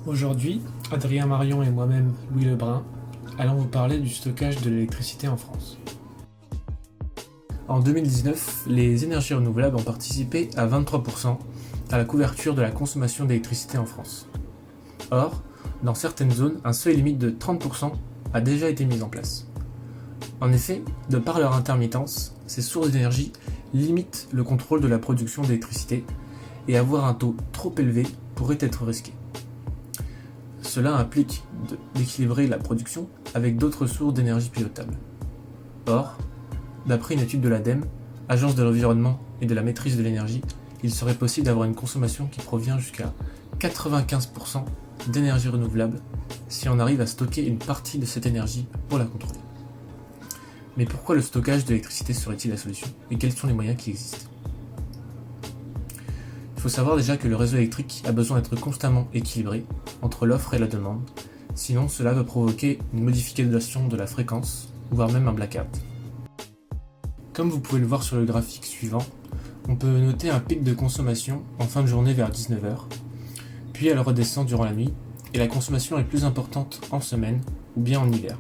Aujourd'hui, Adrien Marion et moi-même, Louis Lebrun, allons vous parler du stockage de l'électricité en France. En 2019, les énergies renouvelables ont participé à 23% à la couverture de la consommation d'électricité en France. Or, dans certaines zones, un seuil limite de 30% a déjà été mis en place. En effet, de par leur intermittence, ces sources d'énergie limitent le contrôle de la production d'électricité et avoir un taux trop élevé pourrait être risqué. Cela implique d'équilibrer la production avec d'autres sources d'énergie pilotables. Or, d'après une étude de l'ADEME, Agence de l'environnement et de la maîtrise de l'énergie, il serait possible d'avoir une consommation qui provient jusqu'à 95% d'énergie renouvelable si on arrive à stocker une partie de cette énergie pour la contrôler. Mais pourquoi le stockage d'électricité serait-il la solution et quels sont les moyens qui existent ? Il faut savoir déjà que le réseau électrique a besoin d'être constamment équilibré entre l'offre et la demande, sinon cela va provoquer une modification de la fréquence, voire même un blackout. Comme vous pouvez le voir sur le graphique suivant, on peut noter un pic de consommation en fin de journée vers 19h, puis elle redescend durant la nuit, et la consommation est plus importante en semaine ou bien en hiver.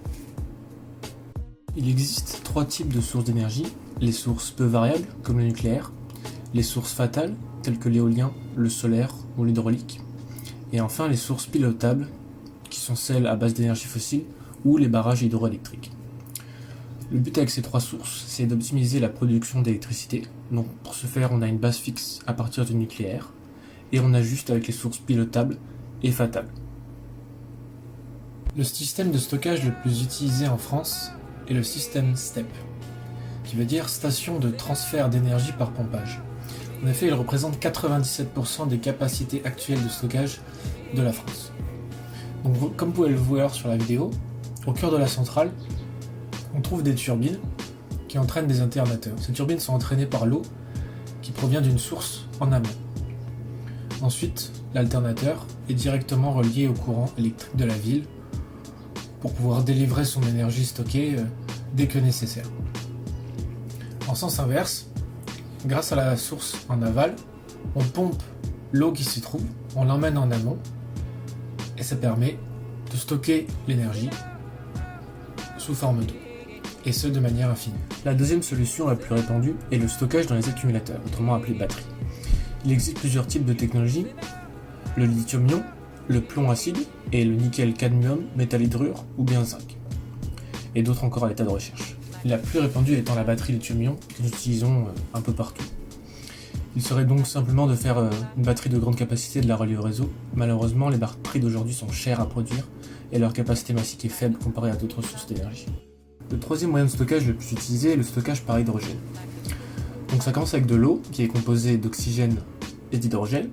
Il existe trois types de sources d'énergie, les sources peu variables comme le nucléaire, les sources fatales telles que l'éolien, le solaire ou l'hydraulique, et enfin les sources pilotables qui sont celles à base d'énergie fossile ou les barrages hydroélectriques. Le but avec ces trois sources, c'est d'optimiser la production d'électricité. Donc pour ce faire, on a une base fixe à partir du nucléaire et on ajuste avec les sources pilotables et fatables. Le système de stockage le plus utilisé en France est le système STEP, qui veut dire station de transfert d'énergie par pompage. En effet, il représente 97% des capacités actuelles de stockage de la France. Donc, comme vous pouvez le voir sur la vidéo, au cœur de la centrale, on trouve des turbines qui entraînent des alternateurs. Ces turbines sont entraînées par l'eau qui provient d'une source en amont. Ensuite, l'alternateur est directement relié au courant électrique de la ville pour pouvoir délivrer son énergie stockée dès que nécessaire. En sens inverse, grâce à la source en aval, on pompe l'eau qui s'y trouve, on l'emmène en amont et ça permet de stocker l'énergie sous forme d'eau, et ce de manière infinie. La deuxième solution la plus répandue est le stockage dans les accumulateurs, autrement appelé batterie. Il existe plusieurs types de technologies, le lithium-ion, le plomb acide et le nickel-cadmium, métal-hydrure ou bien zinc, et d'autres encore à l'état de recherche. La plus répandue étant la batterie lithium-ion que nous utilisons un peu partout. Il serait donc simplement de faire une batterie de grande capacité de la relier au réseau. Malheureusement, les batteries d'aujourd'hui sont chères à produire et leur capacité massique est faible comparée à d'autres sources d'énergie. Le troisième moyen de stockage le plus utilisé est le stockage par hydrogène. Donc ça commence avec de l'eau qui est composée d'oxygène et d'hydrogène.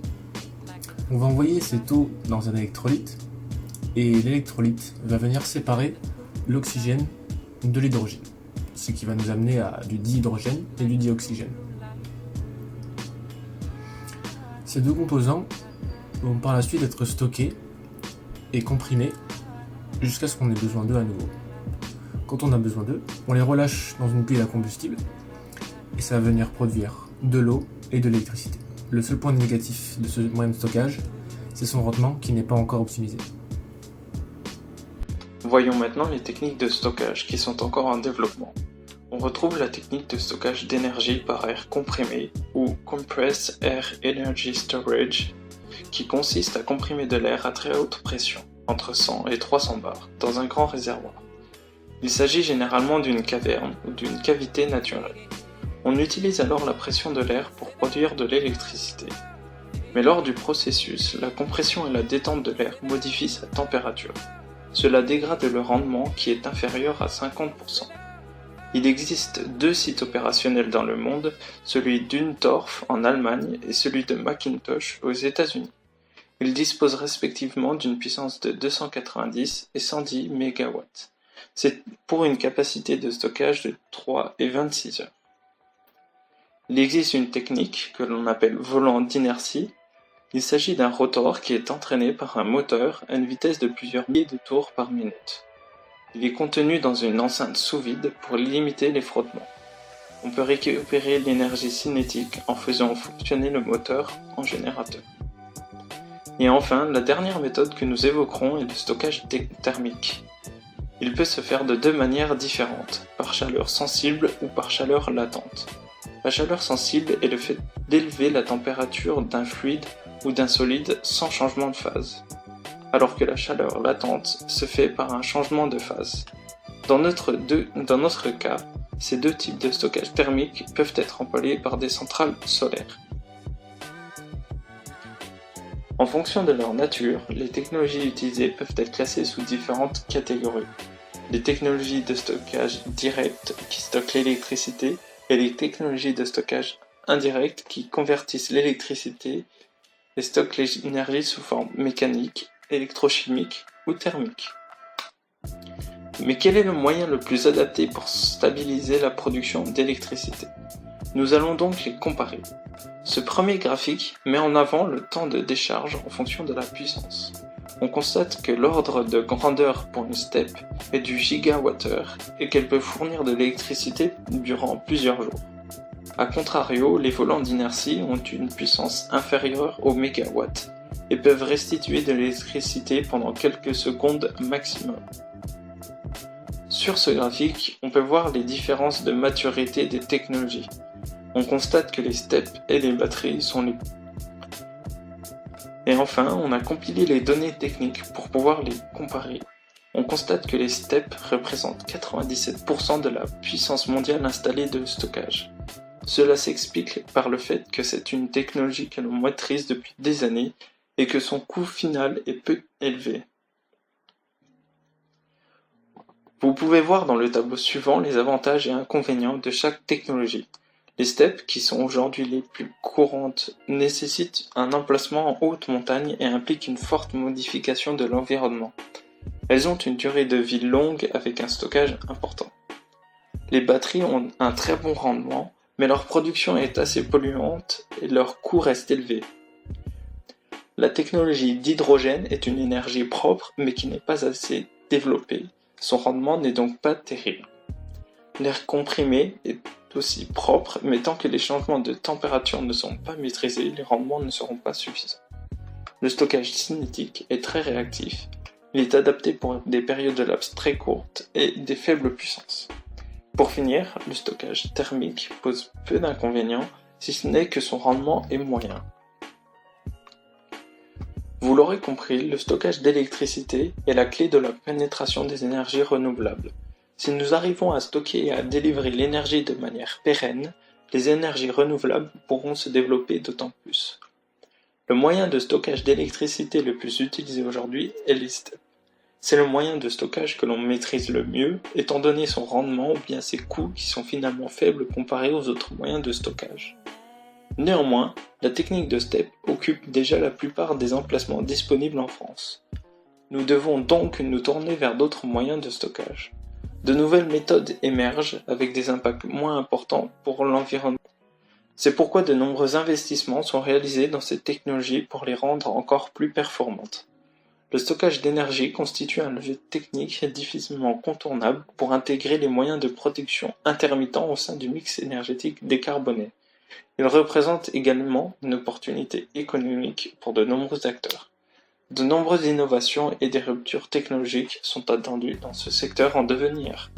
On va envoyer cette eau dans un électrolyte et l'électrolyte va venir séparer l'oxygène de l'hydrogène, ce qui va nous amener à du dihydrogène et du dioxygène. Ces deux composants vont par la suite être stockés et comprimés jusqu'à ce qu'on ait besoin d'eux à nouveau. Quand on a besoin d'eux, on les relâche dans une pile à combustible et ça va venir produire de l'eau et de l'électricité. Le seul point négatif de ce moyen de stockage, c'est son rendement qui n'est pas encore optimisé. Voyons maintenant les techniques de stockage qui sont encore en développement. On retrouve la technique de stockage d'énergie par air comprimé ou Compressed Air Energy Storage qui consiste à comprimer de l'air à très haute pression, entre 100 et 300 bars, dans un grand réservoir. Il s'agit généralement d'une caverne ou d'une cavité naturelle. On utilise alors la pression de l'air pour produire de l'électricité. Mais lors du processus, la compression et la détente de l'air modifient sa température. Cela dégrade le rendement qui est inférieur à 50%. Il existe deux sites opérationnels dans le monde, celui d'Untorf en Allemagne et celui de McIntosh aux États-Unis. Ils disposent respectivement d'une puissance de 290 et 110 MW. C'est pour une capacité de stockage de 3 et 26 heures. Il existe une technique que l'on appelle volant d'inertie. Il s'agit d'un rotor qui est entraîné par un moteur à une vitesse de plusieurs milliers de tours par minute. Il est contenu dans une enceinte sous vide pour limiter les frottements. On peut récupérer l'énergie cinétique en faisant fonctionner le moteur en générateur. Et enfin, la dernière méthode que nous évoquerons est le stockage thermique. Il peut se faire de deux manières différentes, par chaleur sensible ou par chaleur latente. La chaleur sensible est le fait d'élever la température d'un fluide ou d'un solide sans changement de phase, alors que la chaleur latente se fait par un changement de phase. Dans notre cas, ces deux types de stockage thermique peuvent être employés par des centrales solaires. En fonction de leur nature, les technologies utilisées peuvent être classées sous différentes catégories. Les technologies de stockage direct qui stockent l'électricité et les technologies de stockage indirect qui convertissent l'électricité et stockent l'énergie sous forme mécanique, électrochimique ou thermique. Mais quel est le moyen le plus adapté pour stabiliser la production d'électricité? Nous allons donc les comparer. Ce premier graphique met en avant le temps de décharge en fonction de la puissance. On constate que l'ordre de grandeur pour une step est du gigawattheure et qu'elle peut fournir de l'électricité durant plusieurs jours. A contrario, les volants d'inertie ont une puissance inférieure au mégawatt et peuvent restituer de l'électricité pendant quelques secondes maximum. Sur ce graphique, on peut voir les différences de maturité des technologies. On constate que les steps et les batteries sont les... Et enfin, on a compilé les données techniques pour pouvoir les comparer. On constate que les steps représentent 97% de la puissance mondiale installée de stockage. Cela s'explique par le fait que c'est une technologie que l'on maîtrise depuis des années et que son coût final est peu élevé. Vous pouvez voir dans le tableau suivant les avantages et inconvénients de chaque technologie. Les steps, qui sont aujourd'hui les plus courantes, nécessitent un emplacement en haute montagne et impliquent une forte modification de l'environnement. Elles ont une durée de vie longue avec un stockage important. Les batteries ont un très bon rendement, mais leur production est assez polluante et leur coût reste élevé. La technologie d'hydrogène est une énergie propre mais qui n'est pas assez développée. Son rendement n'est donc pas terrible. L'air comprimé est aussi propre, mais tant que les changements de température ne sont pas maîtrisés, les rendements ne seront pas suffisants. Le stockage cinétique est très réactif. Il est adapté pour des périodes de laps très courtes et des faibles puissances. Pour finir, le stockage thermique pose peu d'inconvénients, si ce n'est que son rendement est moyen. Vous l'aurez compris, le stockage d'électricité est la clé de la pénétration des énergies renouvelables. Si nous arrivons à stocker et à délivrer l'énergie de manière pérenne, les énergies renouvelables pourront se développer d'autant plus. Le moyen de stockage d'électricité le plus utilisé aujourd'hui est les steps. C'est le moyen de stockage que l'on maîtrise le mieux, étant donné son rendement ou bien ses coûts qui sont finalement faibles comparés aux autres moyens de stockage. Néanmoins, la technique de step occupe déjà la plupart des emplacements disponibles en France. Nous devons donc nous tourner vers d'autres moyens de stockage. De nouvelles méthodes émergent avec des impacts moins importants pour l'environnement. C'est pourquoi de nombreux investissements sont réalisés dans ces technologies pour les rendre encore plus performantes. Le stockage d'énergie constitue un levier technique difficilement contournable pour intégrer les moyens de production intermittents au sein du mix énergétique décarboné. Il représente également une opportunité économique pour de nombreux acteurs. De nombreuses innovations et des ruptures technologiques sont attendues dans ce secteur en devenir.